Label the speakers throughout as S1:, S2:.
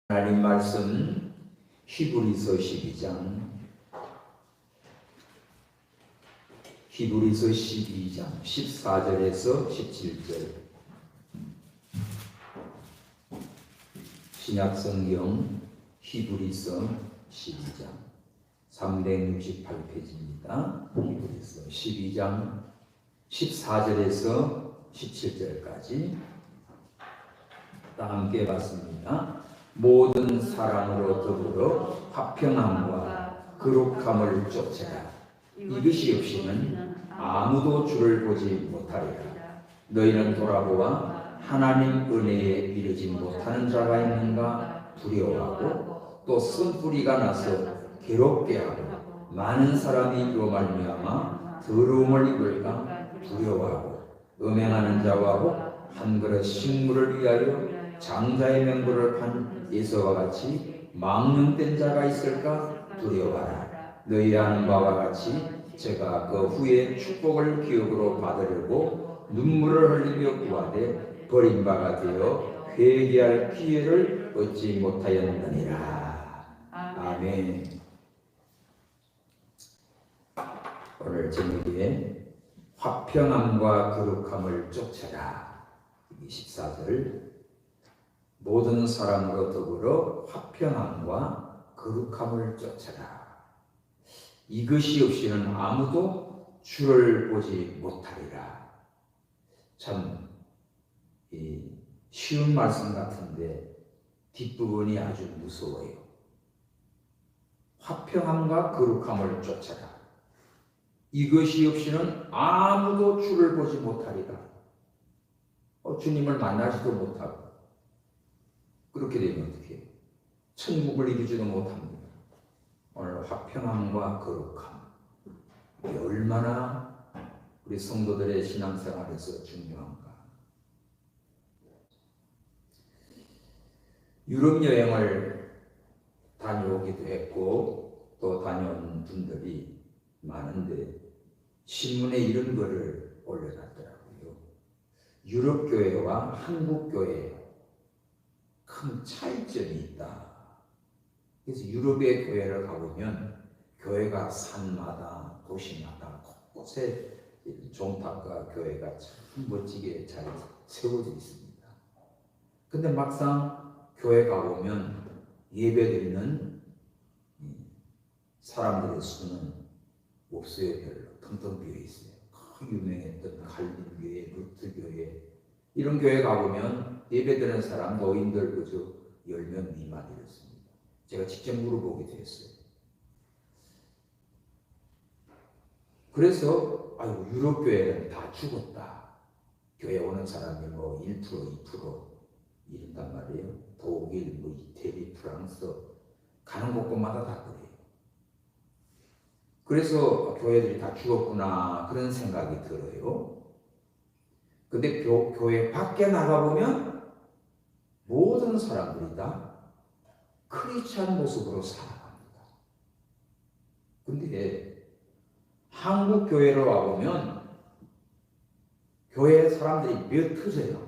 S1: 하나님 말씀 히브리서 12장 14절에서 17절 신약성경 히브리서 12장 368페이지입니다. 히브리서 12장 14절에서 17절까지 다 함께 봤습니다. 모든 사람으로 더불어 화평함과 거룩함을 쫓아라. 이것이 없이는 아무도 주를 보지 못하리라. 너희는 돌아보아 하나님 은혜에 이르지 못하는 자가 있는가 두려워하고 또 쓴뿌리가 나서 괴롭게 하고 많은 사람이 이로 말미암아 더러움을 입을까 두려워하고 음행하는 자와 한 그릇 식물을 위하여 장자의 명부를 판 예수와 같이 망령된 자가 있을까 두려워하라. 너희 아는 바와 같이 제가 그 후에 축복을 기업으로 받으려고 눈물을 흘리며 구하되 버림바가 되어 회개할 기회를 얻지 못하였느니라. 아멘. 오늘 제목에 화평함과 거룩함을 쫓아라. 14절 모든 사람으로 더불어 화평함과 거룩함을 쫓아라. 이것이 없이는 아무도 주를 보지 못하리라. 참 쉬운 말씀 같은데 뒷부분이 아주 무서워요. 화평함과 거룩함을 쫓아라. 이것이 없이는 아무도 주를 보지 못하리라. 주님을 만나지도 못하고 그렇게 되면 어떻게 해요? 천국을 이루지도 못합니다. 오늘 화평함과 거룩함, 이게 얼마나 우리 성도들의 신앙생활에서 중요한가. 유럽 여행을 다녀오기도 했고 또 다녀온 분들이 많은데 신문에 이런 거를 올려놨더라고요. 유럽 교회와 한국 교회 큰 차이점이 있다. 그래서 유럽의 교회를 가보면 교회가 산마다 도시마다 곳곳에 종탑과 교회가 참 멋지게 잘 세워져 있습니다. 근데 막상 교회 가보면 예배드리는 사람들의 수는 없어요. 별로 텅텅 비어 있어요. 유명했던 칼빈교회, 루트교회 이런 교회 가보면 예배드리는 사람 노인들 그저 10명 미만이었습니다. 제가 직접 물어보기도 했어요. 그래서 유럽 교회는 다 죽었다. 교회 오는 사람이 1%, 2% 이런단 말이에요. 독일, 이태리, 프랑스 가는 곳곳마다 다 그래요. 그래서 교회들이 다 죽었구나 그런 생각이 들어요. 근데 교회 밖에 나가보면 모든 사람들이 다 크리스찬 모습으로 살아갑니다. 근데 한국 교회로 와보면 교회 사람들이 몇 터져요.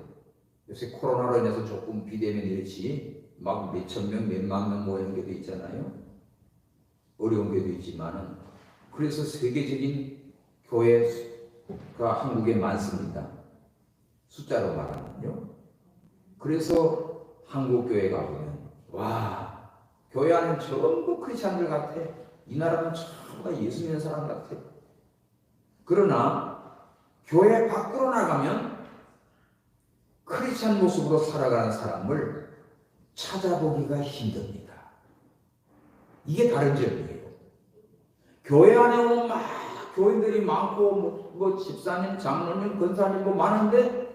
S1: 요새 코로나로 인해서 조금 비대면 이렇지 막 몇천 명, 몇만 명 모이는 게도 있잖아요. 어려운 게도 있지만은 그래서 세계적인 교회가 한국에 많습니다. 숫자로 말하면요. 그래서 한국 교회 가보면 와, 교회 안은 전부 크리스찬들 같아. 이 나라는 전부 다 예수 믿는 사람 같아. 그러나 교회 밖으로 나가면 크리스찬 모습으로 살아가는 사람을 찾아보기가 힘듭니다. 이게 다른 점이에요. 교회 안에 오면 막 교인들이 많고 집사님, 장로님, 권사님 많은데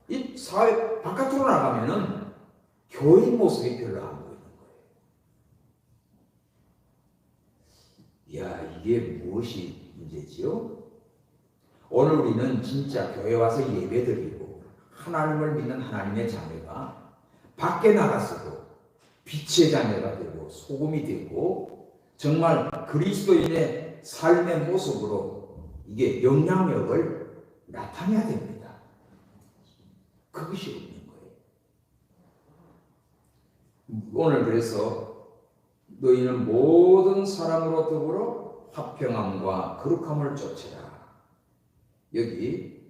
S1: 이 사회 바깥으로 나가면은 교인 모습이 별로 안 보이는 거예요. 이야, 이게 무엇이 문제지요? 오늘 우리는 진짜 교회 와서 예배드리고 하나님을 믿는 하나님의 자녀가 밖에 나가서도 빛의 자녀가 되고 소금이 되고 정말 그리스도인의 삶의 모습으로 이게 영향력을 나타내야 됩니다. 그것이 없는 거예요. 오늘 그래서 너희는 모든 사람으로 더불어 화평함과 거룩함을 쫓으라. 여기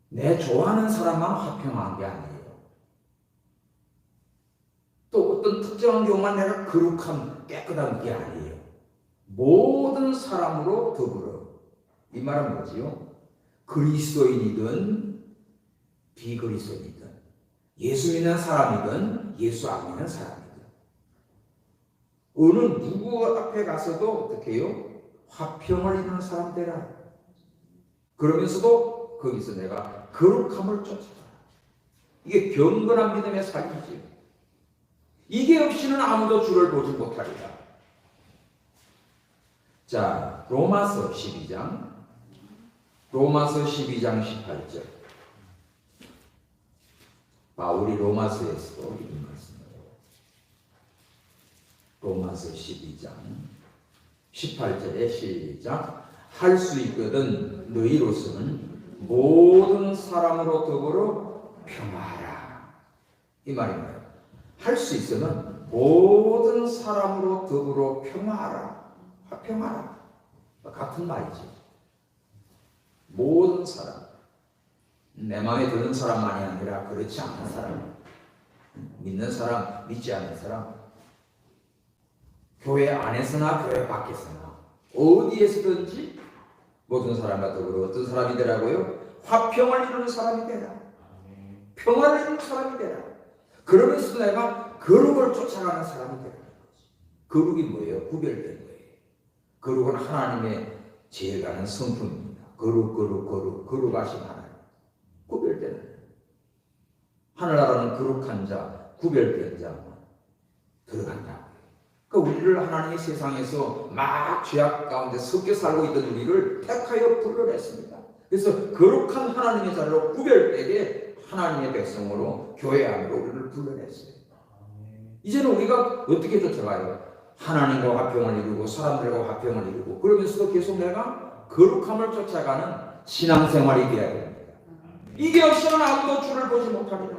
S1: 내 좋아하는 사람만 화평한 게 아니에요. 또 어떤 특정한 경우만 내가 거룩한 깨끗한 게 아니에요. 모든 사람으로 더불어. 이 말은 뭐지요? 그리스도인이든 비그리스도인이든 예수 믿는 사람이든 예수 안 믿는 사람이든 어느 누구 앞에 가서도 어떻게 해요? 화평을 이루는 사람 되라. 그러면서도 거기서 내가 거룩함을 쫓아라. 이게 경건한 믿음의 삶이지. 이게 없이는 아무도 주를 보지 못하리라. 자, 로마서 12장 18절. 바울이 로마서에서도 이런 말씀이에요. 로마서 12장 18절에 시작. 할 수 있거든 너희로서는 모든 사람으로 더불어 평화하라. 이 말입니다. 할 수 있으면 모든 사람으로 더불어 평화하라. 화평하라. 같은 말이지. 모든 사람. 내 마음에 드는 사람만이 아니라 그렇지 않은 사람. 믿는 사람, 믿지 않는 사람. 교회 안에서나 교회 밖에서나 어디에서든지 모든 사람과 더불어 어떤 사람이 되라고요? 화평을 이루는 사람이 되라. 평화를 이루는 사람이 되라. 그러면서 내가 거룩을 쫓아가는 사람이 되라. 거룩이 뭐예요? 구별된 거예요. 거룩은 하나님의 제일가는 성품입니다. 거룩하신 하나님. 구별되는 하늘나라는 거룩한 자, 구별된 자만 들어간다고요. 그러니까 우리를 하나님의 세상에서 막 죄악 가운데 섞여 살고 있던 우리를 택하여 불러냈습니다. 그래서 거룩한 하나님의 자로 구별되게 하나님의 백성으로 교회 안으로 우리를 불러냈어요. 이제는 우리가 어떻게 쫓아가요? 하나님과 화평을 이루고 사람들과 화평을 이루고 그러면서도 계속 내가 거룩함을 쫓아가는 신앙생활이 되어야 됩니다. 이게 없이는 아무도 주를 보지 못하리라.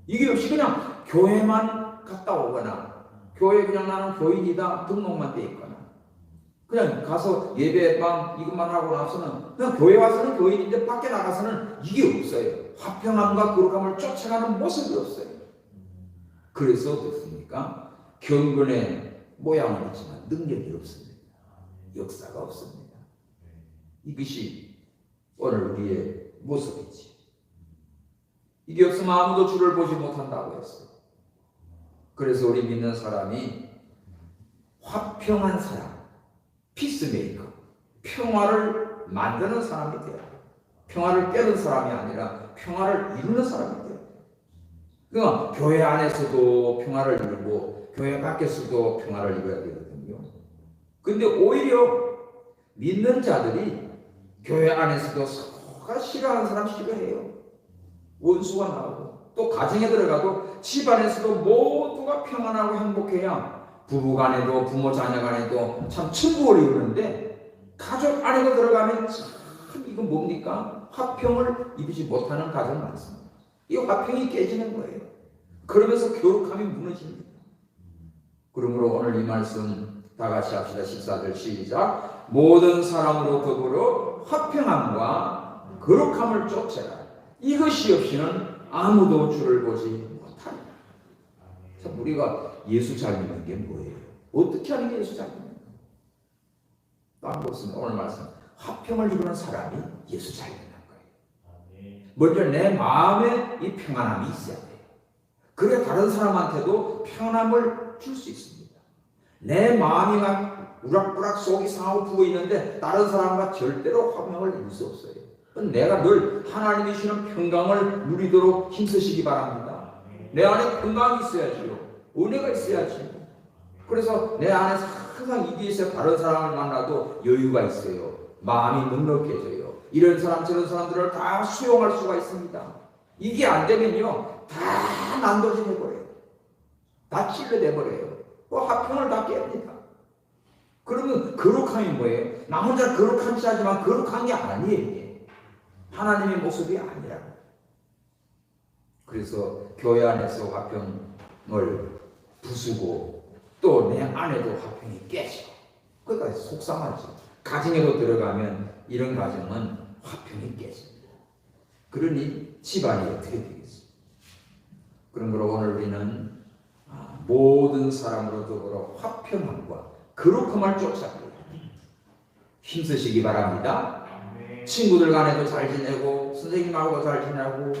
S1: 이게 없이 그냥 교회만 갔다 오거나 교회 그냥 나는 교인이다 등록만 돼 있거나 그냥 가서 예배방 이것만 하고 나서는 그냥 교회 와서는 교인인데 밖에 나가서는 이게 없어요. 화평함과 거룩함을 쫓아가는 모습이 없어요. 그래서 어떻습니까? 경건의 모양은 있지만 능력이 없습니다. 역사가 없습니다. 이것이 오늘 우리의 모습이지. 이게 없으면 아무도 주를 보지 못한다고 했어요. 그래서 우리 믿는 사람이 화평한 사람, 피스메이커, 평화를 만드는 사람이 돼요. 평화를 깨는 사람이 아니라 평화를 이루는 사람이 돼요. 그러니까 교회 안에서도 평화를 이루고 교회 밖에서도 평화를 이루어야 되거든요. 근데 오히려 믿는 자들이 교회 안에서도 서로가 싫어하는 사람 싫어해요. 원수가 나오고 또 가정에 들어가도 집안에서도 모두가 평안하고 행복해야 부부간에도 부모 자녀간에도 참 친구를 이루는데 가족 안에 들어가면 참 이건 뭡니까? 화평을 이루지 못하는 가정 많습니다. 이 화평이 깨지는 거예요. 그러면서 교육함이 무너집니다. 그러므로 오늘 이 말씀 다 같이 합시다. 14절 시작. 모든 사람으로 더불어 화평함과 거룩함을 쫓아라. 이것이 없이는 아무도 주를 보지 못하리라. 참 우리가 예수 잘 믿는 게 뭐예요? 어떻게 하는 게 예수 잘 믿는 거예요? 딱 그렇습니다. 오늘 말씀 화평을 이루는 사람이 예수 잘 믿는 거예요. 먼저 내 마음에 이 평안함이 있어야 돼요. 그래야 다른 사람한테도 평안함을 줄 수 있습니다. 내 마음이 막 우락부락 속이 상하고 부어 있는데 다른 사람과 절대로 화평을 이룰 수 없어요. 내가 늘 하나님이 주시는 평강을 누리도록 힘쓰시기 바랍니다. 내 안에 평강이 있어야지요. 은혜가 있어야지요. 그래서 내 안에서 항상 이게 있어야 다른 사람을 만나도 여유가 있어요. 마음이 넉넉해져요. 이런 사람 저런 사람들을 다 수용할 수가 있습니다. 이게 안 되면요 다 난도질해버려요. 다 찔러내버려요. 화평을 다 깹니다. 그러면 거룩함이 뭐예요? 나 혼자 거룩한 지 하지만 거룩한 게 아니에요. 하나님의 모습이 아니라. 그래서 교회 안에서 화평을 부수고 또 내 아내도 화평이 깨져. 그러니까 속상하지. 가정에도 들어가면 이런 가정은 화평이 깨집니다. 그러니 집안이 어떻게 되겠어요? 그러므로 오늘 우리는 모든 사람으로 더불어 화평함과 거룩함을 쫓아가요. 힘쓰시기 바랍니다. 친구들 간에도 잘 지내고 선생님하고도 잘 지내고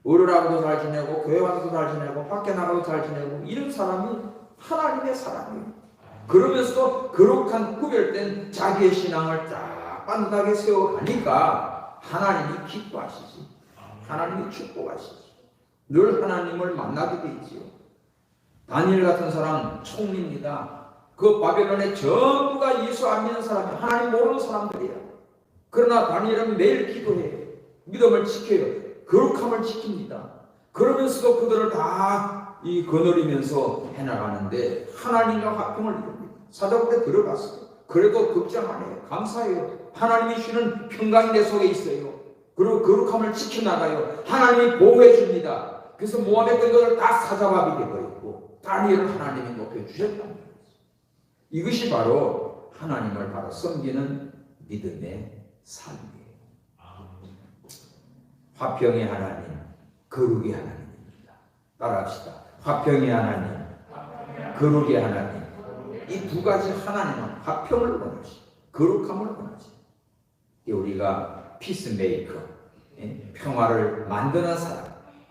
S1: 어른하고도 잘 지내고 교회 와서도 잘 지내고 밖에 나가도 잘 지내고 이런 사람이 하나님의 사람이에요. 그러면서도 거룩한 구별된 자기의 신앙을 딱 빤듯하게 세워가니까 하나님이 기뻐하시지. 하나님이 축복하시지. 늘 하나님을 만나게 되지요. 다니엘 같은 사람 총리입니다. 그 바벨론의 전부가 예수 안 믿는 사람이 하나님 모르는 사람들이에요. 그러나 다니엘은 매일 기도해요. 믿음을 지켜요. 거룩함을 지킵니다. 그러면서도 그들을 다 거느리면서 해나가는데 하나님과 화평을 이룹니다. 사자굴에 들어갔어요. 그래도 걱정 안 해요. 감사해요. 하나님이 주는 평강이 내 속에 있어요. 그리고 거룩함을 지켜나가요. 하나님이 보호해 줍니다. 그래서 모압의 꾼들을 다 사자밥이 되어있고 다니엘을 하나님이 높여주셨단 말이에요. 이것이 바로 하나님을 바로 섬기는 믿음의 삶이에요. 화평의 하나님, 거룩의 하나님입니다. 따라합시다. 화평의 하나님, 거룩의 하나님. 이 두 가지 하나님은 화평을 원하시, 거룩함을 원하시. 우리가 피스메이커, 평화를 만드는 사람,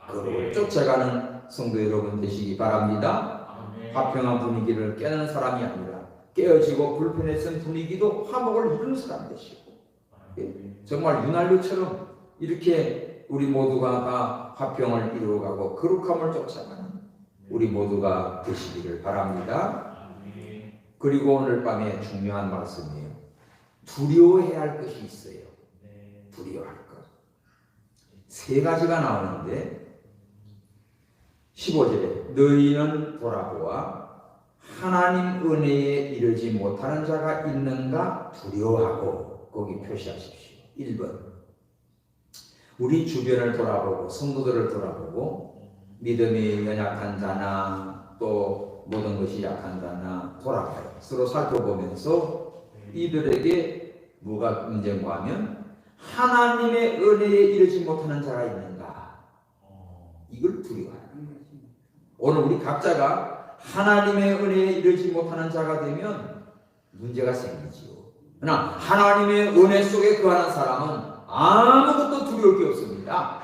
S1: 거룩을 쫓아가는 성도 여러분 되시기 바랍니다. 화평한 분위기를 깨는 사람이 아니라 깨어지고 불편했던 분위기도 화목을 이루는 사람 되시고, 정말 유난류처럼 이렇게 우리 모두가 다 화평을 이루어가고 거룩함을 쫓아가는 우리 모두가 되시기를 바랍니다. 그리고 오늘 밤에 중요한 말씀이에요. 두려워해야 할 것이 있어요. 두려워할 것. 세 가지가 나오는데 15절에 너희는 돌아보아 하나님 은혜에 이르지 못하는 자가 있는가 두려워하고 거기 표시하십시오. 1번 우리 주변을 돌아보고 성도들을 돌아보고 믿음이 연약한 자나 또 모든 것이 약한 자나 돌아봐요. 서로 살펴보면서 이들에게 뭐가 문제인가 하면 하나님의 은혜에 이르지 못하는 자가 있는가, 이걸 두려워해요. 오늘 우리 각자가 하나님의 은혜에 이르지 못하는 자가 되면 문제가 생기지요. 그러나 하나님의 은혜 속에 거하는 사람은 아무것도 두려울 게 없습니다.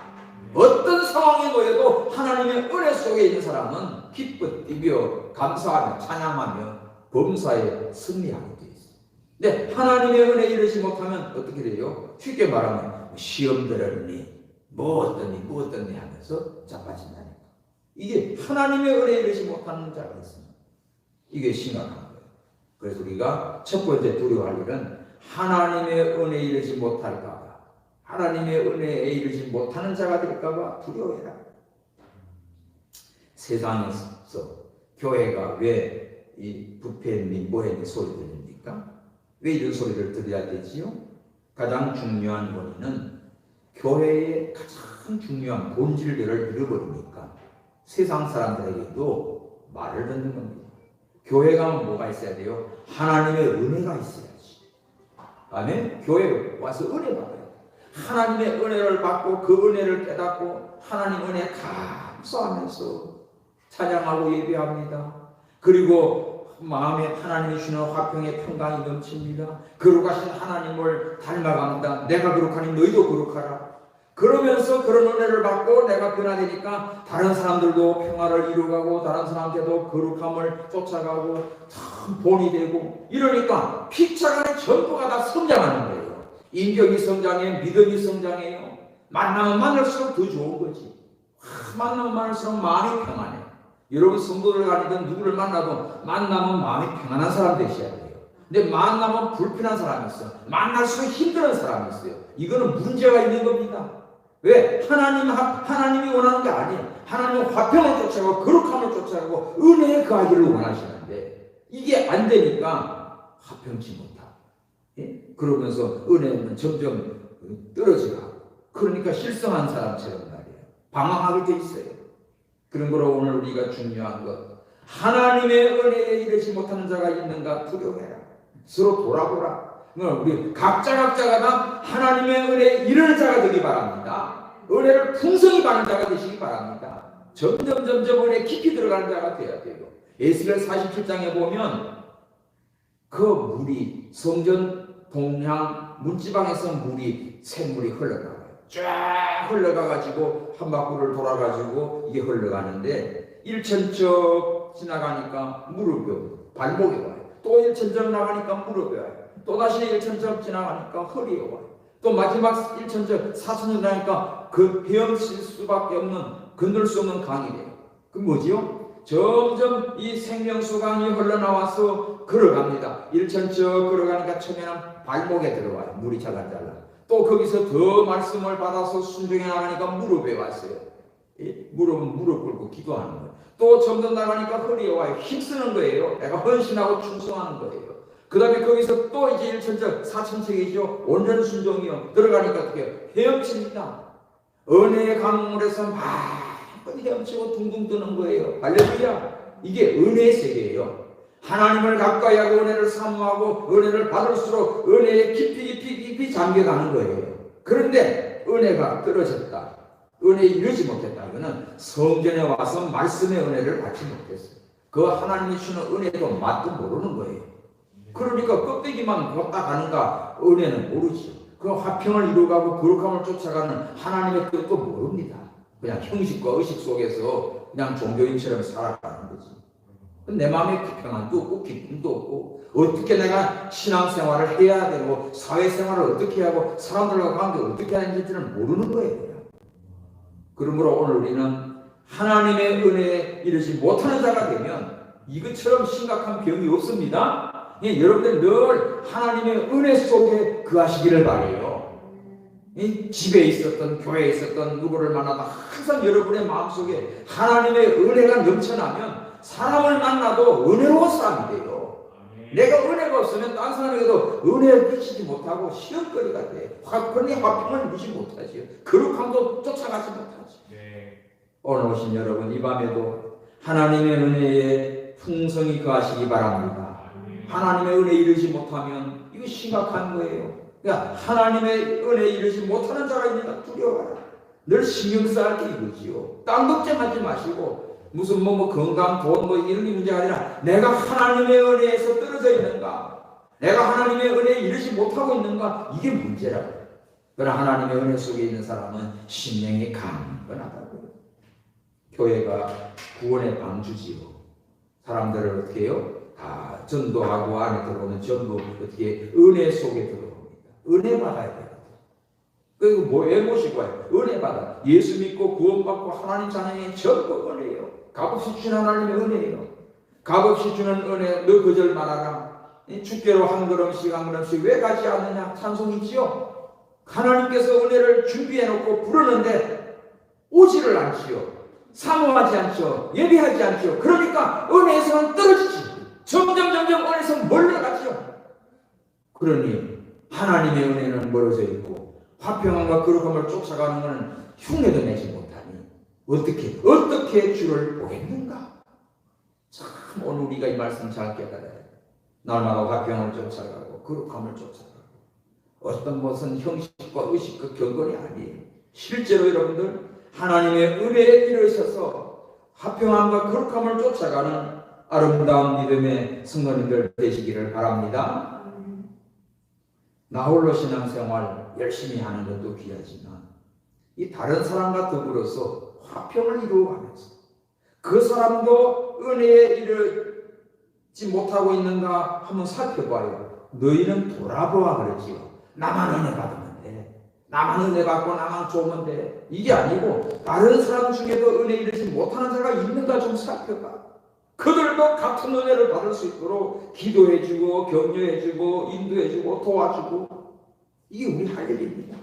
S1: 어떤 상황에 놓여도 하나님의 은혜 속에 있는 사람은 기뻐 뛰며 감사하며 찬양하며 범사에 승리하게 되어 있어요. 근데 하나님의 은혜에 이르지 못하면 어떻게 돼요? 쉽게 말하면 시험 들었니 뭐 어떠니 하면서 자빠진다니까. 이게 하나님의 은혜에 이르지 못하는 자가 있습니다. 이게 심각한 거예요. 그래서 우리가 첫 번째 두려워할 일은 하나님의 은혜에 이르지 못할까, 하나님의 은혜에 이르지 못하는 자가 될까봐 두려워해라. 세상에서 교회가 왜 이 부패했니 뭐했니 소리 들립니까? 왜 이런 소리를 들어야 되지요? 가장 중요한 원인은 교회의 가장 중요한 본질들을 잃어버리니까 세상 사람들에게도 말을 듣는 겁니다. 교회가 뭐가 있어야 돼요? 하나님의 은혜가 있어야지. 다음에 교회에 와서 은혜 받아요. 하나님의 은혜를 받고 그 은혜를 깨닫고 하나님 은혜 감사하면서 찬양하고 예배합니다. 그리고 마음에 하나님이 주는 화평의 평강이 넘칩니다. 거룩하신 하나님을 닮아갑니다. 내가 거룩하니 너희도 거룩하라. 그러면서 그런 은혜를 받고 내가 변화되니까 다른 사람들도 평화를 이루어가고 다른 사람한테도 거룩함을 쫓아가고 참 본이 되고 이러니까 피차간의 전부가 다 성장하는 거예요. 인격이 성장해, 믿음이 성장해요. 만나면 만날수록 더 좋은 거지. 만나면 만날수록 마음이 평안해. 여러분 성도들 간이든 누구를 만나도 만나면 마음이 평안한 사람 되셔야 돼요. 근데 만나면 불편한 사람이 있어요. 만날수록 힘든 사람이 있어요. 이거는 문제가 있는 겁니다. 왜? 하나님이 원하는 게 아니에요. 하나님은 화평을 쫓아가고 거룩함을 쫓아가고 은혜에 거하기를 원하시는데 이게 안 되니까 화평치 못하고, 그러면서 은혜는 점점 떨어져가고, 그러니까 실성한 사람처럼 말이에요. 방황하게 돼 있어요. 그런 거로 오늘 우리가 중요한 것, 하나님의 은혜에 이르지 못하는 자가 있는가 두려워해라. 서로 돌아보라. 우리 각자가 다 하나님의 은혜에 이르는 자가 되기 바랍니다. 은혜를 풍성히 받는 자가 되시기 바랍니다. 점점 은혜 깊이 들어가는 자가 되어야 돼요. 에스겔 47장에 보면 그 물이 성전 동향 문지방에서 샘물이 흘러나가요. 쫙 흘러가가지고 한 바퀴를 돌아가지고 이게 흘러가는데 1천척 지나가니까 무릎이 발목에 와요. 또 1천척 나가니까 무릎에 와요. 또 다시 1천척 지나가니까 허리에 와요. 또 마지막 1천척 4천척 지나가니까 그 헤엄칠 수밖에 없는 건들 수 없는 강이 돼요. 그 뭐지요? 점점 이 생명수강이 흘러나와서 걸어갑니다. 1천척 걸어가니까 처음에는 발목에 들어와요. 물이 잘라. 또 거기서 더 말씀을 받아서 순종해 나가니까 무릎에 왔어요. 무릎은 무릎 꿇고 기도하는 거예요. 또 점점 나가니까 허리에 와요. 힘쓰는 거예요. 내가 헌신하고 충성하는 거예요. 그 다음에 거기서 또 이제 1천척 4천척이죠. 온전 순종이요. 들어가니까 어떻게 헤엄칩니다. 은혜의 강물에서 막 헤엄치고 둥둥 뜨는 거예요. 할렐루야. 이게 은혜의 세계예요. 하나님을 가까이 하고 은혜를 사모하고 은혜를 받을수록 은혜에 깊이 잠겨가는 거예요. 그런데 은혜가 떨어졌다. 은혜에 이르지 못했다. 이거는 성전에 와서 말씀의 은혜를 받지 못했어요. 그 하나님이 주는 은혜도 맛도 모르는 거예요. 그러니까 껍데기만 걷다 가는가 은혜는 모르죠. 그 화평을 이루어가고 거룩함을 쫓아가는 하나님의 뜻도 모릅니다. 그냥 형식과 의식 속에서 그냥 종교인처럼 살아가는 거지. 내 마음에 평안도 없고 기쁨도 없고 어떻게 내가 신앙생활을 해야 되고 사회생활을 어떻게 하고 사람들과 관계를 어떻게 하는지는 모르는 거예요. 그러므로 오늘 우리는 하나님의 은혜에 이르지 못하는 자가 되면 이것처럼 심각한 병이 없습니다. 여러분들 늘 하나님의 은혜 속에 거하시기를 바라요. 집에 있었던 교회에 있었던 누구를 만나도 항상 여러분의 마음속에 하나님의 은혜가 넘쳐나면 사람을 만나도 은혜로운 사람이 돼요. 내가 은혜가 없으면 다른 사람에게도 은혜를 끼치지 못하고 시험거리가 돼. 화평을 누리지 못하지요. 거룩함도 쫓아가지 못하지. 오늘 오신 여러분, 이 밤에도 하나님의 은혜에 풍성히 거하시기 바랍니다. 하나님의 은혜에 이르지 못하면 이거 심각한 거예요. 그러니까 하나님의 은혜에 이르지 못하는 자가 있는가 두려워하라. 늘 신경 써야 할 게 이거지요. 딴 걱정하지 마시고 무슨 건강, 돈 이런 게 문제가 아니라 내가 하나님의 은혜에서 떨어져 있는가, 내가 하나님의 은혜에 이르지 못하고 있는가, 이게 문제라고. 그러나 하나님의 은혜 속에 있는 사람은 심령이 강건하다고요. 교회가 구원의 방주지요. 사람들을 어떻게 해요? 다 전도하고 안에 들어오면 전부 어떻게 은혜 속에 들어옵니다. 은혜 받아야 돼요. 그리고 왜 모시고 와요? 은혜 받아. 예수 믿고 구원받고 하나님 자녀의 전부 은혜예요. 값없이 주는 하나님의 은혜예요. 값없이 주는 은혜 너 거절 말아라. 주께로 한 걸음씩 왜 가지 않느냐 찬송이지요. 하나님께서 은혜를 준비해 놓고 부르는데 오지를 않지요. 사모하지 않죠. 예배하지 않죠. 그러니까 은혜에서는 떨어지지. 점점 은혜에서 멀어가죠. 그러니 하나님의 은혜는 멀어져 있고 화평함과 거룩함을 쫓아가는 것은 흉내도 내지 못하니 어떻게 주를 보겠는가? 참 오늘 우리가 이 말씀 잘 깨달아야 돼. 날마다 화평을 쫓아가고 거룩함을 쫓아가고 어떤 것은 형식과 의식과 경건이 아니에요. 실제로 여러분들 하나님의 은혜에 이르셔서 화평함과 거룩함을 쫓아가는 아름다운 믿음의 성도님들 되시기를 바랍니다. 나 홀로 신앙생활 열심히 하는 것도 귀하지만 이 다른 사람과 더불어서 화평을 이루어가면서 그 사람도 은혜에 이르지 못하고 있는가 한번 살펴봐요. 너희는 돌아보아 그러지요. 나만 은혜 받으면 돼. 나만 은혜 받고 나만 좋으면 돼. 이게 아니고 다른 사람 중에도 은혜 이르지 못하는 자가 있는가 좀 살펴봐. 그들도 같은 은혜를 받을 수 있도록 기도해주고 격려해주고 인도해주고 도와주고 이게 우리 할 일입니다.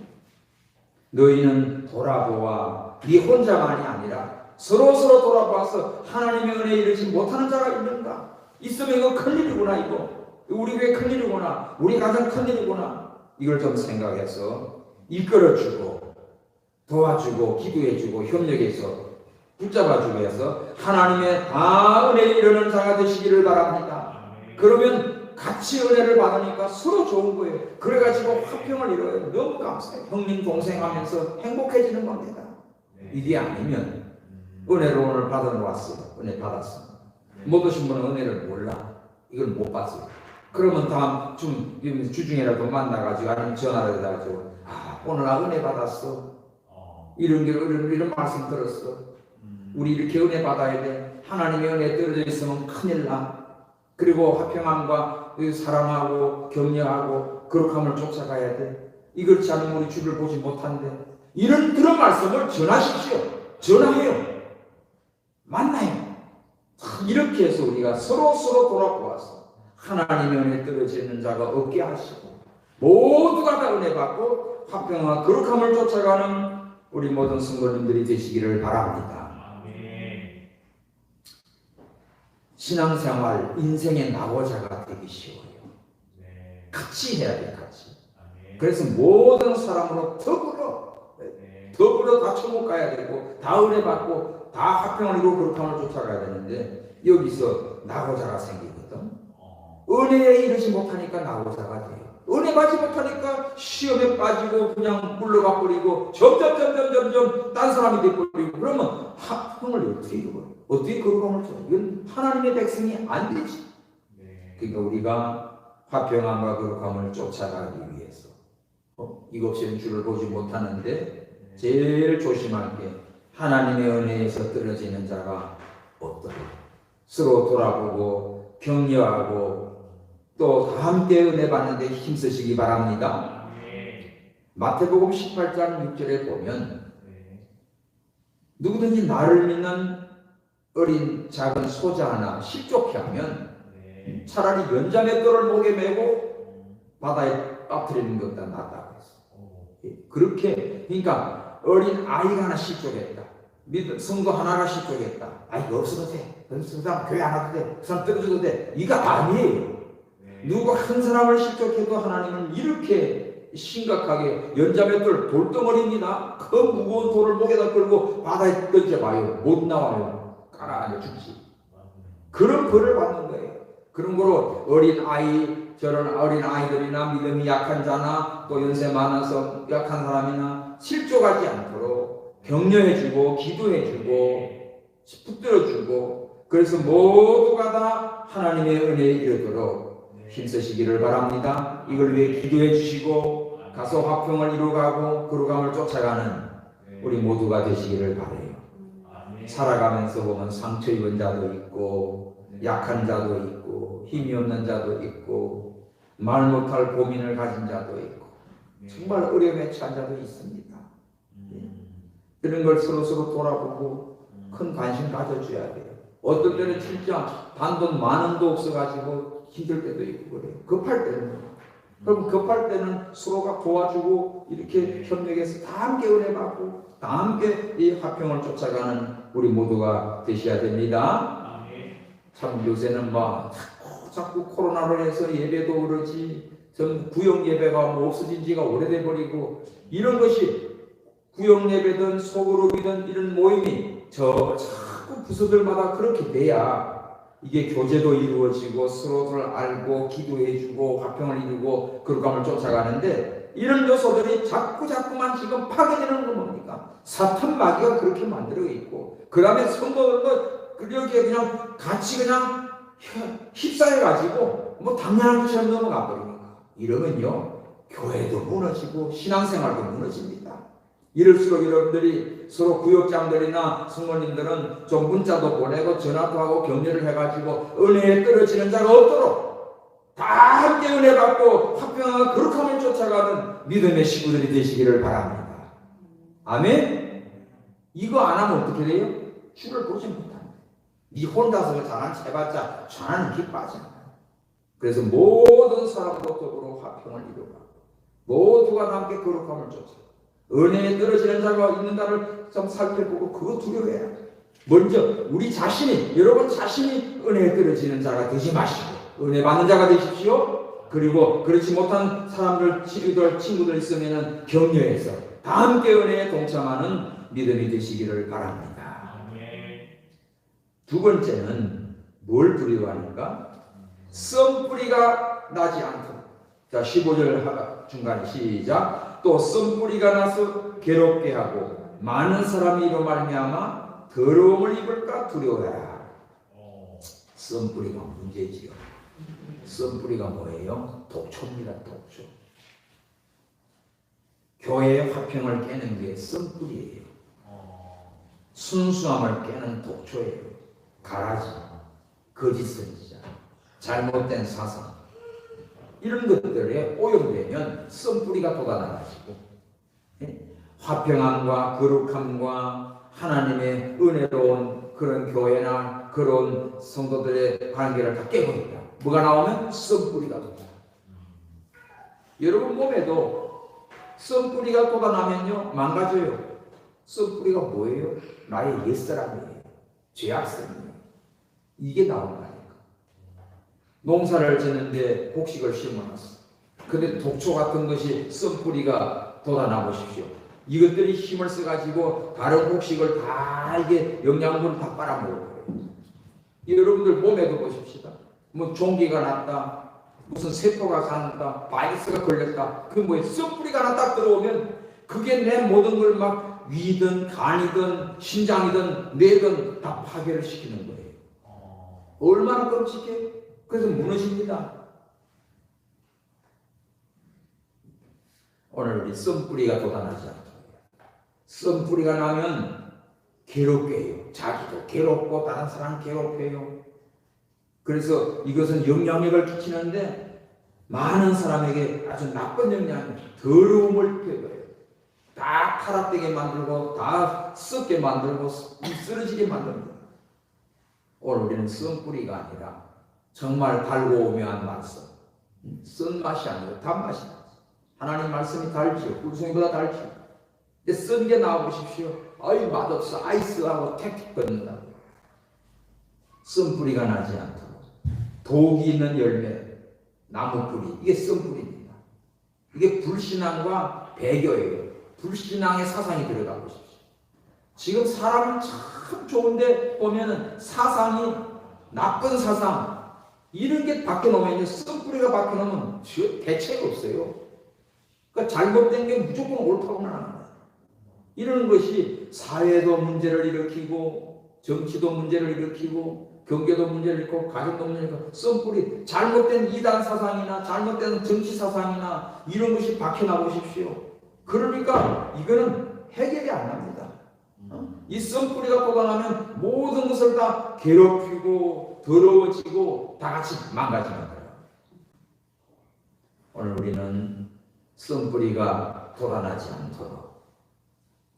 S1: 너희는 돌아보아 네 혼자만이 아니라 서로 돌아보아서 하나님의 은혜에 이르지 못하는 자가 있는가? 있으면 이거 큰일이구나. 이거 우리 교회 큰일이구나. 우리 가정 큰일이구나. 이걸 좀 생각해서 이끌어주고 도와주고 기도해주고 협력해서 붙잡아주기 위해서 하나님의 다 은혜에 이르는 자가 되시기를 바랍니다. 그러면 같이 은혜를 받으니까 서로 좋은 거예요. 그래가지고 화평을 이뤄요. 너무 감사해요. 형님 동생 하면서 행복해지는 겁니다. 이게 아니면 은혜를 오늘 받으러 왔어요. 은혜 받았습니다. 못 오신 분은 은혜를 몰라. 이걸 못 봤어요. 그러면 다음 주중에라도 만나가지고 아니면 전화를 해가지고 오늘 나 은혜 받았어. 이런 말씀 들었어. 우리 이렇게 은혜 받아야 돼. 하나님의 은혜 떨어져 있으면 큰일 나. 그리고 화평함과 사랑하고 격려하고 거룩함을 쫓아가야 돼. 이렇지 않으면 우리 주를 보지 못한대. 그런 말씀을 전하십시오. 전화해요. 만나요. 이렇게 해서 우리가 서로 돌아보아서 하나님의 은혜 떨어지는 자가 없게 하시고 모두가 다 은혜 받고 화평과 거룩함을 쫓아가는 우리 모든 성도님들이 되시기를 바랍니다. 신앙생활, 인생의 나고자가 되기 쉬워요. 같이 해야 돼, 같이. 그래서 모든 사람으로 더불어 다 천국 가야 되고 다 은혜 받고 다 화평을 이루고 거룩함을 쫓아가야 되는데 여기서 나고자가 생기거든. 은혜에 이르지 못하니까 나고자가 돼요. 은혜 받지 못하니까 시험에 빠지고 그냥 물러가 버리고 점점 딴 사람이 돼버리고 그러면 화평을 어떻게 이루어요? 어떻게 거룩함을 쫓아요? 이건 하나님의 백성이 안 되지. 그러니까 우리가 화평함과 거룩함을 쫓아가기 위해서 이거 없이는 주를 보지 못하는데 제일 조심할 게 하나님의 은혜에서 떨어지는 자가 없도록 서로 돌아보고 격려하고 또 함께 은혜 받는 데 힘쓰시기 바랍니다. 마태복음 18장 6절에 보면 누구든지 나를 믿는 어린 작은 소자 하나 실족해 하면 차라리 연자의 뜰을 목에 메고 바다에 빠뜨리는 것보다 낫다고 했어. 그렇게 그러니까 어린 아이가 하나 실족했다. 성도 하나가 실족했다. 이거 없어도 돼. 그 사람 교회 안 와도 돼. 그 사람 떨어져도 돼. 이거 아니에요. 누가 한 사람을 실족해도 하나님은 이렇게 심각하게 연자맷돌 돌덩어리입니다. 그 무거운 돌을 목에다 끌고 바다에 던져봐요. 못 나와요. 가라앉아 죽지. 그런 벌을 받는 거예요. 그런 거로 저런 어린 아이들이나 믿음이 약한 자나 또 연세 많아서 약한 사람이나 실족하지 않도록 격려해주고 기도해주고 붙들어주고 그래서 모두가 다 하나님의 은혜에 이르도록 힘쓰시기를 바랍니다. 이걸 위해 기도해 주시고 가서 화평을 이루어가고 거룩함을 쫓아가는 우리 모두가 되시기를 바라요. 살아가면서 보면 상처 입은 자도 있고 약한 자도 있고 힘이 없는 자도 있고 말 못할 고민을 가진 자도 있고 정말 어려움에 처한 자도 있습니다. 그런 걸 서로 돌아보고 큰 관심 가져줘야 돼요. 어떤 때는 진짜 단돈 10,000원도 없어가지고 힘들 때도 있고 그래요. 급할 때는. 그럼 급할 때는 서로가 도와주고 이렇게 협력해서 다 함께 은혜 받고 다 함께 이 화평을 쫓아가는 우리 모두가 되셔야 됩니다. 참 요새는 자꾸 코로나로 해서 예배도 그러지 전 구역 예배가 없어진 지가 오래돼 버리고 이런 것이 구역 예배든 소그룹이든 이런 모임이 자꾸 부서들마다 그렇게 돼야 이게 교제도 이루어지고 서로를 알고 기도해주고 화평을 이루고 거룩함을 쫓아가는데 이런 요소들이 자꾸만 지금 파괴되는 건 뭡니까? 사탄 마귀가 그렇게 만들어 있고 그 다음에 성도들도 그렇게 그냥 같이 그냥 휩싸여가지고 당연한 것처럼 넘어가 버리니까 이러면요 교회도 무너지고 신앙생활도 무너집니다. 이럴수록 여러분들이 서로 구역장들이나 성모님들은 좀 문자도 보내고 전화도 하고 격려를 해가지고 은혜에 떨어지는 자가 없도록 다 함께 은혜 받고 화평과 거룩함을 쫓아가는 믿음의 식구들이 되시기를 바랍니다. 아멘? 이거 안 하면 어떻게 돼요? 주를 보지 못합니다. 네 혼자서 잘난 체 해봤자 전하는 기 빠져나가요. 그래서 모든 사람도 더불어 화평을 이루고 모두가 함께 거룩함을 쫓아가요. 은혜에 떨어지는 자가 있는가를 좀 살펴보고 그거 두려워해야 돼요. 먼저 우리 자신이 여러분 자신이 은혜에 떨어지는 자가 되지 마시고 은혜 받는 자가 되십시오. 그리고 그렇지 못한 사람들 친구들 있으면 격려해서 다 함께 은혜에 동참하는 믿음이 되시기를 바랍니다. 두 번째는 뭘 두려워하니까? 썬뿌리가 나지 않도록. 자, 15절 중간에 시작. 또 썬뿌리가 나서 괴롭게 하고 많은 사람이 이로 말미암아 더러움을 입을까 두려워해라. 썬뿌리가 문제지요. 썬뿌리가 뭐예요? 독초입니다. 독초. 교회의 화평을 깨는 게 썬뿌리예요. 순수함을 깨는 독초예요. 가라지, 거짓 선지자, 잘못된 사상, 이런 것들에 오염되면 썬뿌리가 돋아나가지고 화평함과 거룩함과 하나님의 은혜로운 그런 교회나 그런 성도들의 관계를 다 깨고 있다. 뭐가 나오면 썬뿌리가 돋아. 여러분 몸에도 썬뿌리가 돋아나면요 망가져요. 썬뿌리가 뭐예요? 나의 옛사람이에요. 죄악성이에요. 이게 나온 거예요. 농사를 짓는데 곡식을 심어놨어. 근데 독초 같은 것이 썬뿌리가 돋아나 보십시오. 이것들이 힘을 써가지고 다른 곡식을 다 이게 영양분을 다 빨아먹을 거예요. 여러분들 몸에도 보십시다. 뭐 종기가 났다, 무슨 세포가 갔다, 바이러스가 걸렸다. 그 뭐에 썬뿌리가 하나 딱 들어오면 그게 내 모든 걸 막 위든 간이든 심장이든 뇌든 다 파괴를 시키는 거예요. 얼마나 끔찍해? 그래서 무너집니다. 오늘 우리 썬뿌리가 돋아나지 않도록. 썬뿌리가 나면 괴롭게 해요. 자기도 괴롭고 다른 사람 괴롭혀요. 그래서 이것은 영향력을 끼치는데 많은 사람에게 아주 나쁜 영향, 더러움을 끼쳐요. 다 타락되게 만들고 다 썩게 만들고 쓰러지게 만듭니다. 오늘 우리는 썬뿌리가 아니라 정말 달고 오묘한 말씀, 쓴맛이 아니고 단맛이 나죠. 하나님 말씀이 달지요. 꿀송이보다 달지요. 근데 쓴 게 나와보십시오. 아이 맛없어. 아이스하고 택틱 걷는다고. 썬뿌리가 나지 않도록. 독이 있는 열매, 나무뿌리, 이게 썬뿌리입니다. 이게 불신앙과 배교예요. 불신앙의 사상이 들어가 보십시오. 지금 사람은 참 좋은데 보면은 사상이 나쁜 사상, 이런 게 바뀌어놓으면, 썬뿌리가 바뀌어놓으면 대책 없어요. 그러니까 잘못된 게 무조건 옳다고는 하는 거예요. 이런 것이 사회도 문제를 일으키고, 정치도 문제를 일으키고, 경제도 문제를 일으키고, 가정도 문제를 일으키고, 썬뿌리, 잘못된 이단 사상이나 잘못된 정치 사상이나 이런 것이 박혀나오십시오. 그러니까 이거는 해결이 안 납니다. 이 썬뿌리가 돋아나면 모든 것을 다 괴롭히고 더러워지고 다 같이 망가지는 거예요. 오늘 우리는 썬뿌리가 돋아나지 않도록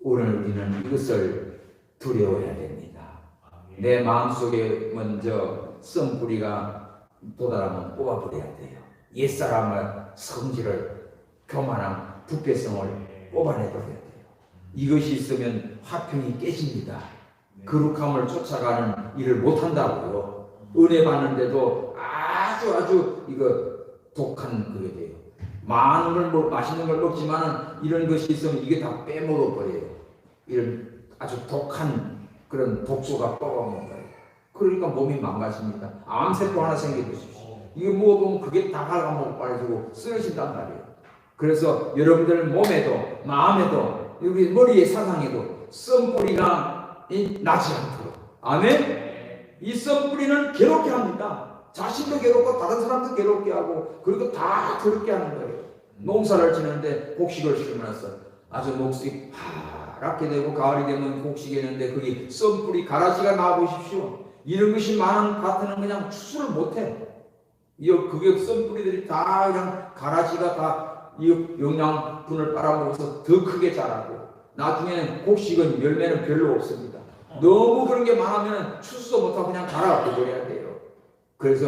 S1: 오늘 우리는 이것을 두려워해야 됩니다. 내 마음속에 먼저 썬뿌리가 돋아나면 뽑아버려야 돼요. 옛사람의 성질을, 교만함, 부패성을 뽑아내버려야 돼요. 이것이 있으면 화평이 깨집니다. 거룩함을 쫓아가는 일을 못한다고요. 은혜 받는데도 아주 이거 독한 그게 돼요. 많은 걸 맛있는 걸 먹지만은 이런 것이 있으면 이게 다 빼먹어 버려요. 이런 아주 독한 그런 독소가 뽑아먹는 거예요. 그러니까 몸이 망가집니다. 암세포 하나 생겨보십시오. 이거 먹어보면 그게 다 갉아먹어 빠지고 쓰러진단 말이에요. 그래서 여러분들 몸에도 마음에도 우리 머리의 사상에도 썬뿌리가 나지 않도록. 아멘? 이 썬뿌리는 괴롭게 합니다. 자신도 괴롭고 다른 사람도 괴롭게 하고, 그리고 다 더럽게 하는 거예요. 농사를 지는데 곡식을 심어놨어. 아주 녹색이 파랗게 되고 가을이 되면 곡식이 있는데 거기 썬뿌리 가라지가 나와보십시오. 이런 것이 많은 밭에는 그냥 추수를 못해. 그게 썬뿌리들이 다 그냥 가라지가 다 이 영양분을 빨아먹어서 더 크게 자라고, 나중에는 곡식은 열매는 별로 없습니다. 너무 그런 게 많으면 추수도 못하고 그냥 갈아엎어 버려야 돼요. 그래서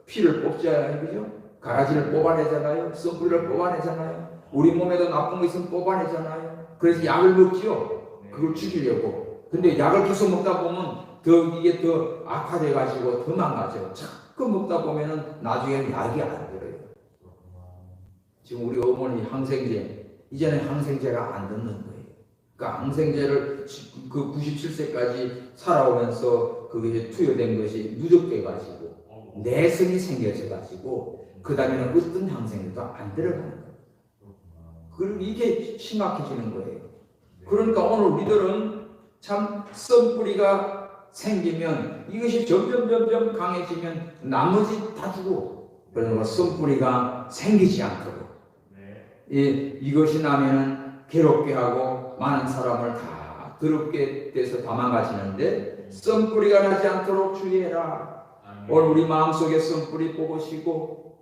S1: 피를 뽑자야, 그죠? 가라지를 뽑아내잖아요. 썬뿌리를 뽑아내잖아요. 우리 몸에도 나쁜 거 있으면 뽑아내잖아요. 그래서 약을 먹지요. 그걸 죽이려고. 근데 약을 계속 먹다 보면 이게 더 악화돼 가지고 더 망가져요. 자꾸 먹다 보면은 나중에는 약이 안 들어요. 지금 우리 어머니 항생제, 이제는 항생제가 안 듣는 거예요. 그 항생제를 그 97세까지 살아오면서 그게 투여된 것이 누적돼 가지고 내성이 생겨져 가지고 그 다음에는 어떤 항생제도 안 들어가는 거예요. 그리고 이게 심각해지는 거예요. 그러니까 오늘 우리들은 참 썬뿌리가 생기면 이것이 점점 강해지면 나머지 다 죽고, 그러니까 썬뿌리가 생기지 않도록 이것이 나면은 괴롭게 하고 많은 사람을 다 더럽게 돼서 다 망가지는데 썬뿌리가 나지 않도록 주의해라. 오늘 우리 마음속에 썬뿌리 뽑으시고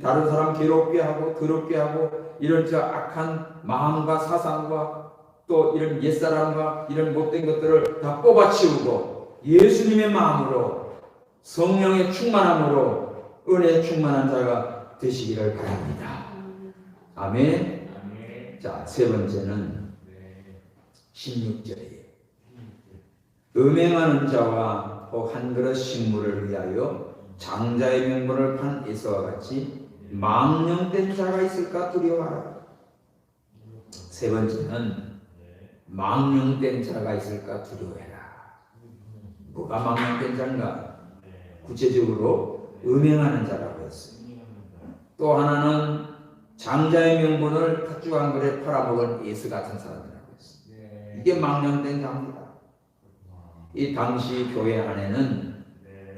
S1: 다른 사람 괴롭게 하고 더럽게 하고 이런 저 악한 마음과 사상과 또 이런 옛사람과 이런 못된 것들을 다 뽑아치우고 예수님의 마음으로 성령의 충만함으로 은혜에 충만한 자가 되시기를 바랍니다. 아멘. 자, 세 번째는 16절이에요. 음행하는 자와 한 그릇 식물을 위하여 장자의 명분을 판 에서와 같이 망령된 자가 있을까 두려워하라. 세 번째는 망령된 자가 있을까 두려워해라. 뭐가 망령된 자인가? 구체적으로 음행하는 자라고 했어요. 또 하나는 장자의 명분을 팥죽 한 그릇 팔아먹은 예수 같은 사람이라고 했어요. 이게 망령된 자입니다. 이 당시 교회 안에는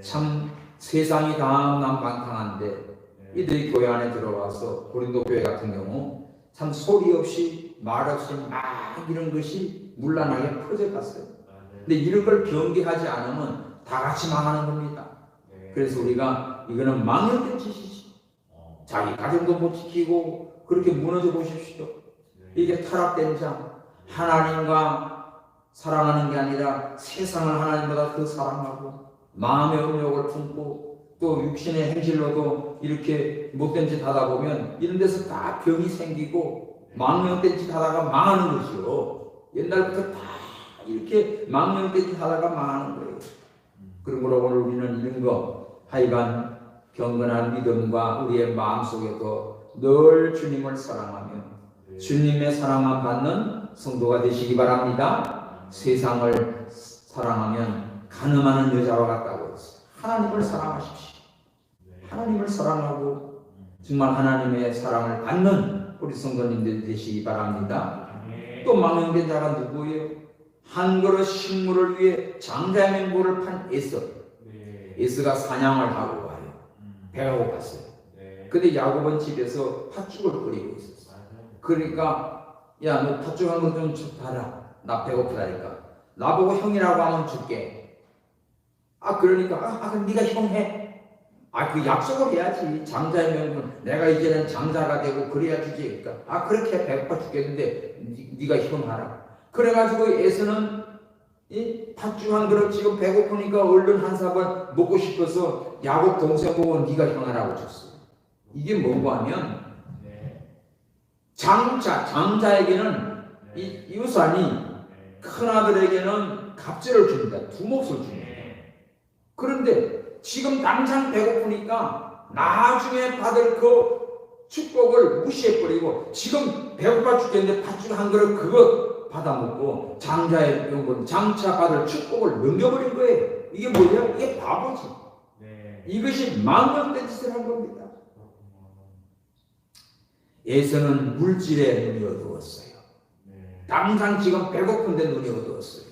S1: 참 세상이 다 남방탕한데 이들이 교회 안에 들어와서 고린도 교회 같은 경우 참 소리 없이 말 없이 막 이런 것이 문란하게 퍼져갔어요. 근데 이런 걸 경계하지 않으면 다 같이 망하는 겁니다. 그래서 우리가 이거는 망령된 짓이지. 자기 가정도 못 지키고 그렇게 무너져 보십시오. 이게 타락된 자, 하나님과 사랑하는 게 아니라 세상을 하나님보다 더 사랑하고 마음의 음욕을 품고 또 육신의 행실로도 이렇게 못된 짓 하다 보면 이런 데서 다 병이 생기고 망령된 짓 하다가 망하는 것이요. 옛날부터 다 이렇게 망령된 짓 하다가 망하는 거예요. 그러므로 오늘 우리는 이런 거 하여간 경건한 믿음과 우리의 마음속에도 늘 주님을 사랑하며 주님의 사랑만 받는 성도가 되시기 바랍니다. 세상을 사랑하면 가늠하는 여자와 같다고 했어요. 하나님을 사랑하십시오. 하나님을 사랑하고 정말 하나님의 사랑을 받는 우리 성도님들 되시기 바랍니다. 또 망령된 자가 누구예요? 한 그릇 식물을 위해 장자의 명분을 판 에서. 에서가 사냥을 하고 와요. 배가 고팠어요. 근데 야곱은 집에서 팥죽을 끓이고 있었어요. 그러니까 야, 너 팥죽 한 거 좀 달아. 나 배고프다니까. 나보고 형이라고 하면 줄게. 그러니까 그럼 네가 형 해. 그 약속을 해야지. 장자의 명분. 내가 이제는 장자가 되고 그래야 주지. 그러니까 그렇게 배고파 죽겠는데 네가 형 하라. 그래가지고 에서는 이 팥죽 한 그릇 지금 배고프니까 얼른 한 사발 먹고 싶어서 야곱 동생 보고 네가 형하라고 줬어. 이게 뭐고 하면 장자에게는 이 우산이 큰아들에게는 갑절을 줍니다. 두 몫을 줍니다. 그런데 지금 당장 배고프니까 나중에 받을 그 축복을 무시해버리고 지금 배고파 죽겠는데 팥죽 한 그릇 그거 받아먹고 장자의 명분, 장차 받을 축복을 넘겨버린 거예요. 이게 뭐냐? 이게 바보지. 이것이 망령된 짓을 한 겁니다. 에서는 물질에 눈이 어두웠어요. 당장 지금 배고픈데 눈이 어두웠어요.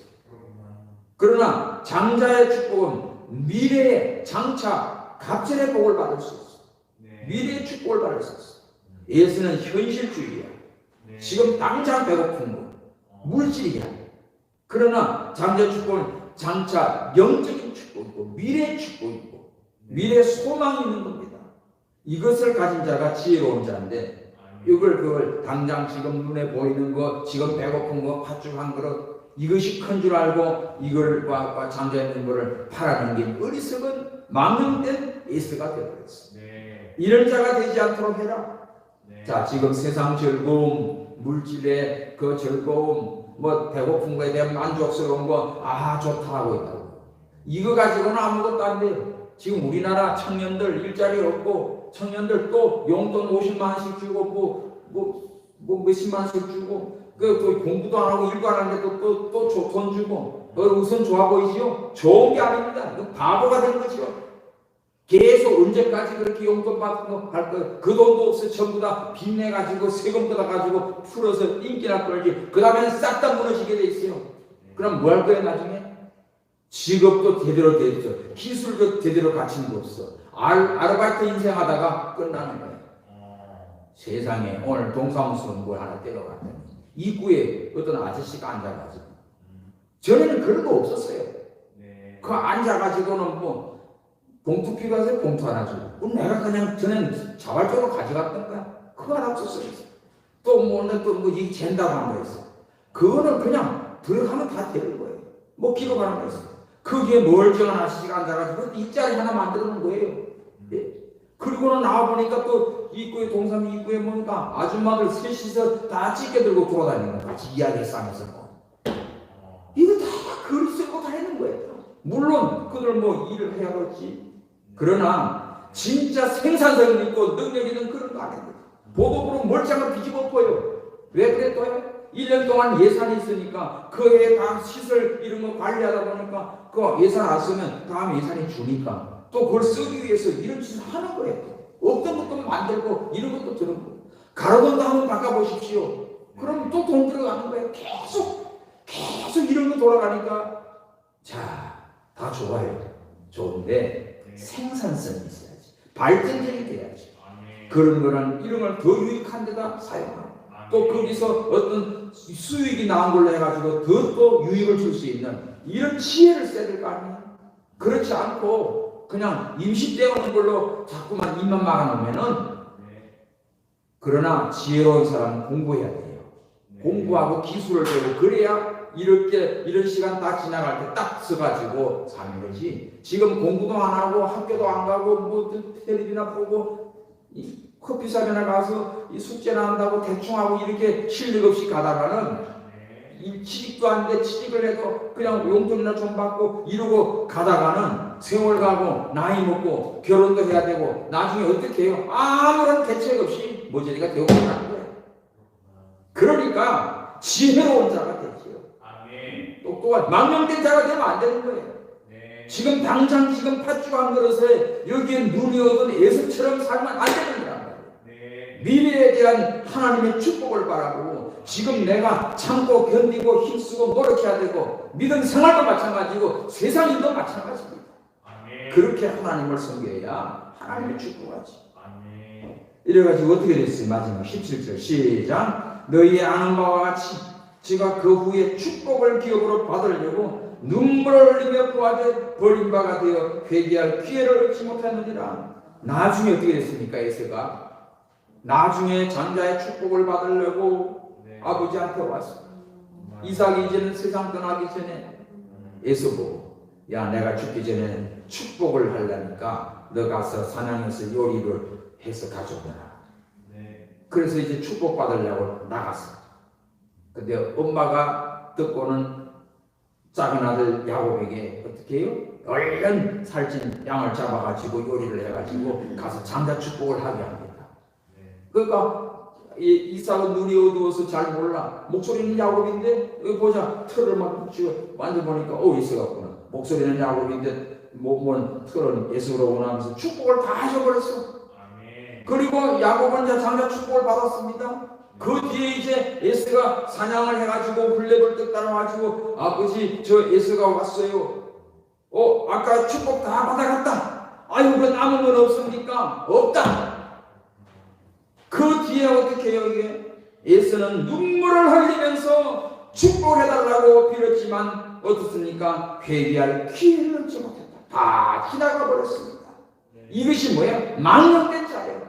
S1: 그러나 장자의 축복은 미래에 장차 갑절의 복을 받을 수 있어요. 미래의 축복을 받을 수 있어요. 에서는 현실주의야. 지금 당장 배고픈 거 물질이야. 그러나 장자의 축복은 장차 영적인 축복이고 미래의 축복이고 미래의 소망이 있는 겁니다. 이것을 가진 자가 지혜로운 자인데 그걸 당장 지금 눈에 보이는 거, 지금 배고픈 거, 팥죽 한 그릇 이것이 큰 줄 알고 이걸과 장자의 명분을 팔아는 게 어리석은 망령된 에서가 되어버렸어. 이런 자가 되지 않도록 해라. 자, 지금 세상 즐거움, 물질의 그 즐거움, 뭐 배고픈 거에 대한 만족스러운 거, 좋다 하고 있다고. 이거 가지고는 아무것도 안 돼요. 지금 우리나라 청년들 일자리 없고 청년들 또 용돈 50만 원씩 주고 뭐 몇십만 원씩 주고 또 공부도 안 하고 일도 안 하는데 또 돈 주고 우선 좋아 보이지요? 좋은 게 아닙니다. 바보가 된 거죠. 계속 언제까지 그렇게 용돈 받고 할 거, 그 돈도 없어 전부 다 빚내가지고 세금 뜯어가지고 풀어서 인기나 끌지. 그 다음에는 싹 다 무너지게 돼 있어요. 그럼 뭐 할 거예요 나중에? 직업도 제대로 되죠. 기술도 제대로 갖추는 거 없어. 아르바이트 인생하다가 끝나는 거예요. 세상에 오늘 동사무소는 뭘 하나 때려갔더니 입구에 어떤 아저씨가 앉아가지고 전에는 그런 거 없었어요. 그 앉아가지고는 뭐 봉투 필요하세요? 봉투 하나 주고 내가 그냥 전에는 자발적으로 가져갔던 거야. 그거 하나 없었어요. 또 이게 잰다고 한 거 있어. 그거는 그냥 들어가면 다 되는 거예요. 뭐 기록하는 거 있어. 거기에 멀쩡한 아저씨가 앉아가지고 입자리 하나 만들어 놓은 거예요. 예? 그리고는 나와보니까 또 입구에 동사무 입구에 보니까 아줌마들 셋이서 다 찌개 들고 돌아다니는 거야. 이야기 싸면서 이거 다 글 쓰고 다 하는 거예요. 물론 그들 뭐 일을 해야겠지. 그러나 진짜 생산성 있고 능력 있는 그런 거 아닙니다. 보도부로 멀쩡한 뒤집어 엎어요. 왜 그랬어요? 1년 동안 예산이 있으니까 그 해에 다 시설 이런 거 관리하다 보니까 그 예산 안 쓰면 다음 예산이 주니까 또 그걸 쓰기 위해서 이런 짓을 하는 거예요. 없던 것도 만들고 이런 것도 들고 가로돈도 한번 바꿔보십시오. 그럼 또 돈 들어가는 거예요. 계속 이런 거 돌아가니까 다 좋아요. 좋은데 생산성이 있어야지. 발전적이 돼야지. 그런 거는 이런 걸 더 유익한 데다 사용하고 또 거기서 어떤 수익이 나온 걸로 해가지고 더 또 유익을 줄 수 있는 이런 지혜를 써야 될 거 아니에요. 그렇지 않고 그냥 임시 때우는 걸로 자꾸만 입만 막아놓으면은 그러나 지혜로운 사람은 공부해야 돼요. 공부하고 기술을 배우고 그래야 이런 시간 딱 지나갈 때 딱 써가지고 사는 거지. 지금 공부도 안 하고 학교도 안 가고 뭐 텔레비나 보고 커피숍이나 가서 숙제나 한다고 대충 하고 이렇게 실력 없이 가다가는 취직도 안 돼. 취직을 해도 그냥 용돈이나 좀 받고 이러고 가다가는 세월 가고 나이 먹고 결혼도 해야 되고 나중에 어떻게 해요? 아무런 대책 없이 모자리가 되고 가는 거예요. 그러니까 지혜로운 자가 되지요. 똑똑한 망령된 자가 되면 안 되는 거예요. 지금 당장 팥죽 한 그릇에 여기에 눈이 얻은 에서처럼 살면 안 되는 거란 말이에요. 미래에 대한 하나님의 축복을 바라고 지금 내가 참고 견디고 힘쓰고 노력해야 되고 믿음 생활도 마찬가지고 세상인도 마찬가지입니다. 그렇게 하나님을 섬겨야 하나님의 축복하지. 이래가지고 어떻게 됐어요? 마지막 17절 시작. 너희의 아는 바와 같이 지가 그 후에 축복을 기업으로 받으려고 눈물을 흘리며 구하되 버림바가 되어 회개할 기회를 얻지 못하느니라. 나중에 어떻게 됐습니까? 에서가 나중에 장자의 축복을 받으려고 아버지한테 왔어. 이삭이 이제는 세상 떠나기 전에 에서 보고 야 내가 죽기 전에는 축복을 하려니까 너 가서 사냥해서 요리를 해서 가져오라. 그래서 이제 축복 받으려고 나갔어. 근데 엄마가 듣고는 작은 아들 야곱에게 어떻게 해요? 얼른 살찐 양을 잡아가지고 요리를 해가지고 가서 장자 축복을 하게 합니다. 그러니까 이삭은 눈이 어두워서 잘 몰라. 목소리는 야곱인데 여기 보자 털을 막 만져보니까 에서 같구나. 목소리는 야곱인데 몸은 털은 에서로구나 하면서 축복을 다 하셔버렸어. 그리고 야곱은 이제 장자 축복을 받았습니다. 그 뒤에 이제 에서가 사냥을 해가지고 블레벌떡 따라와가지고 아버지 저 에서가 왔어요. 아까 축복 다 받아갔다. 아유 그 남은 건 없습니까? 없다. 그 뒤에 어떻게 해요 이게? 에서는 눈물을 흘리면서 축복해달라고 빌었지만 어떻습니까? 회개할 기회를 얻지 못했다. 다 지나가 버렸습니다. 이것이 뭐예요? 망령된 자예요.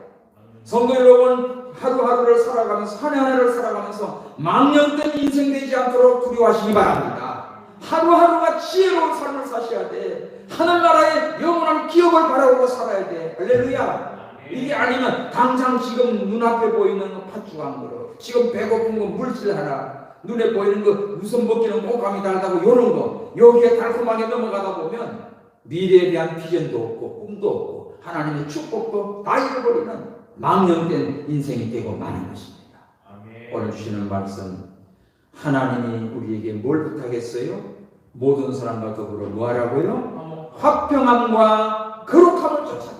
S1: 성도 여러분 하루하루를 살아가면서 한 해 한 해를 살아가면서 망령된 인생 되지 않도록 두려워하시기 바랍니다. 하루하루가 지혜로운 삶을 사셔야 돼. 하늘나라의 영원한 기업을 바라보고 살아야 돼. 할렐루야. 이게 아니면 당장 지금 눈앞에 보이는 팥죽 한 그릇, 지금 배고픈 거 물질 하나, 눈에 보이는 거 무슨 먹기는 호감이 달다고 요런 거 여기에 달콤하게 넘어가다 보면 미래에 대한 비전도 없고 꿈도 없고 하나님의 축복도 다 잃어버리는 망령된 인생이 되고 마는 것입니다. 오늘 주시는 말씀 하나님이 우리에게 뭘 부탁했어요? 모든 사람과 더불어 뭐하라고요? 화평함과 거룩함을 쫓아라.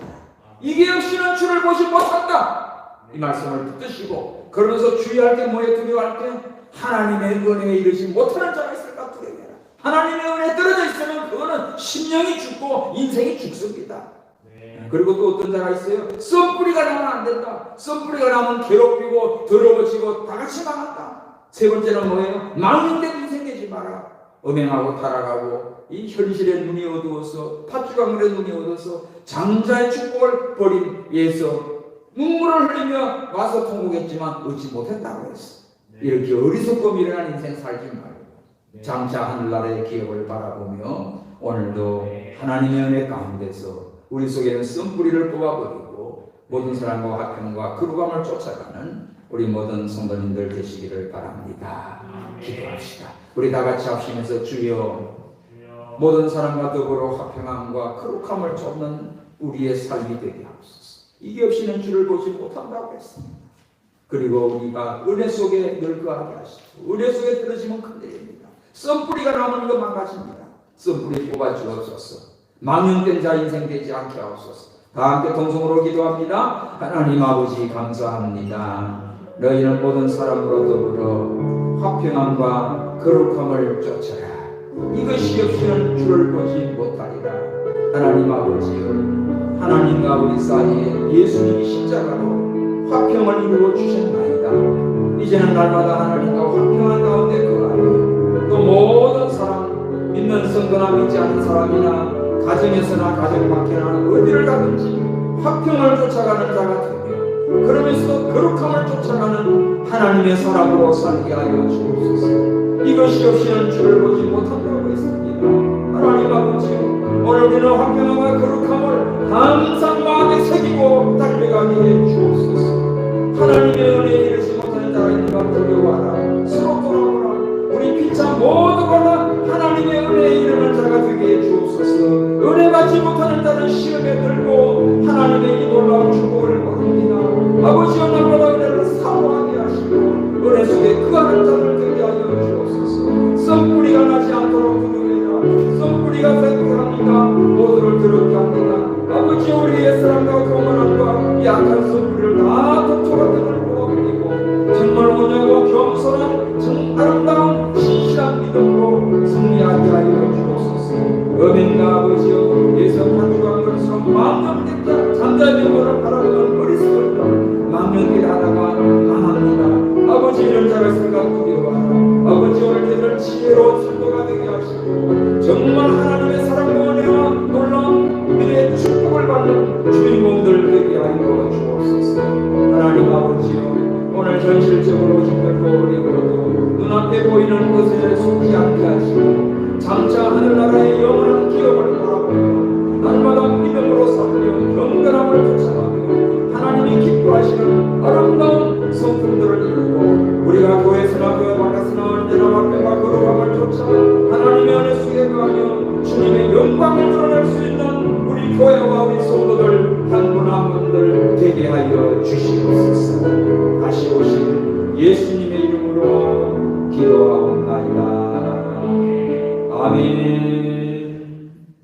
S1: 이게 없이는 주를 보지 못한다. 이 말씀을 붙드시고, 그러면서 주의할 게 뭐에 두려워할 게, 하나님의 은혜에 이르지 못하는 자가 있을까 두려워해라. 하나님의 은혜에 떨어져 있으면 그거는 심령이 죽고 인생이 죽습니다. 그리고 또 어떤 자가 있어요? 썬뿌리가 나면 안 된다. 썬뿌리가 나면 괴롭히고 더러워지고 다 같이 망한다. 세 번째는 뭐예요? 망인된 인생 되지 마라. 음행하고 타락하고 이 현실의 눈이 어두워서 팥주강물의 눈이 어두워서 장자의 축복을 버린 예수, 눈물을 흘리며 와서 통곡했지만 얻지 못했다고 했어. 이렇게 어리석고 미련한 인생 살지 말고 장차 하늘나라의 기업을 바라보며 오늘도 하나님의 은혜 가운데서 우리 속에는 쓴뿌리를 뽑아버리고 모든 사람과 화평과 거룩함을 쫓아가는 우리 모든 성도님들 되시기를 바랍니다. 기도합시다. 우리 다 같이 합심해서 주여, 모든 사람과 더불어 화평함과 거룩함을 쫓는 우리의 삶이 되게 하옵소서. 이게 없이는 주를 보지 못한다고 했습니다. 그리고 우리가 은혜 속에 늘 거하게 하시고, 은혜 속에 떨어지면 큰일입니다. 썬뿌리가 나면 이거 망가집니다. 썬뿌리 뽑아 주옵소서. 망연된 자 인생 되지 않게 하옵소서. 다 함께 동성으로 기도합니다. 하나님 아버지 감사합니다. 너희는 모든 사람으로 더불어 화평함과 거룩함을 쫓아라. 이것이 없이는 주를 보지 못하리라. 하나님 아버지여, 하나님과 우리 사이에 예수님이 십자가로 화평을 이루어 주셨나이다. 이제는 날마다 하나님과 화평한 가운데 거하며 또 모든 사람, 믿는 성도나 믿지 않는 사람이나 가정에서나 가정 밖에나 어디를 가든지 화평을 쫓아가는 자가 되며, 그러면서 거룩함을 쫓아가는 하나님의 사람으로 살게 하여 주옵소서. 이것이 없이는 주를 보지 못한다고 했습니다. 하나님 아버지, 오늘 우리는 화평함과 거룩함을 항상 마음에 새기고 달려가게 해 주옵소서. 하나님의 은혜에 이르지 못하는 자가 있는가 두려워하라. 서로 돌아보라. 우리 피차 모두가 다 하나님의 은혜에 이르는 자가 되게 해 주옵소서. 은혜 받지 못하는 자는 시험에 들고 하나님의 이 놀라운 축복을 모릅니다. 아버지여, 날마다 은혜를 사모하게 하시고 은혜 속에 거하는 자를 되게 하여 주옵소서. 썬뿌리가 나지 않도록 두려워해라. 썬뿌리가 생각합니다. 모두를 더럽게 합니다. 아버지, 우리의 사랑과 교만함과 약한 썬뿌리를 다 독초같은 뽑아버리고 정말 온유하고 겸손한 아름다운 신실한 믿음으로 승리하게 하여 주옵소서. 어민가 아버지여, 예수 한주간 것처럼 망령된 자, 잠자의 명분을 바라보는 어리석은 자, 망령된 하다가 망합니다. 아버지, 이런 자가 생각 두려워하라. 아버지, 오늘 저를 지혜로 선도가 되게 하시고 정말 하나님의 사랑과 은혜와 놀라운 미래의 축복을 받는 주인공들 되게 하여 주옵소서. 하나님 아버지여, 오늘 현실적으로 힘들고 어려워도 눈앞에 보이는 것에 속지 않게 하시고 장차 하늘나라의 영원한 기업을 바라보며 날마다 믿음으로 살며 경건함을 쫓아가며 하나님이 기뻐하시는 아름다운 성품들을 이루고 우리가 교회에서나 교회 밖에서나 언제나 화평과 거룩함을 쫓아 하나님의 은혜 속에 거하며 주님의 영광을 드러낼 수 있는 우리 교회와 우리 성도들 한 분 한 분들 되게 하여 주시옵소서. 다시 오신 예수님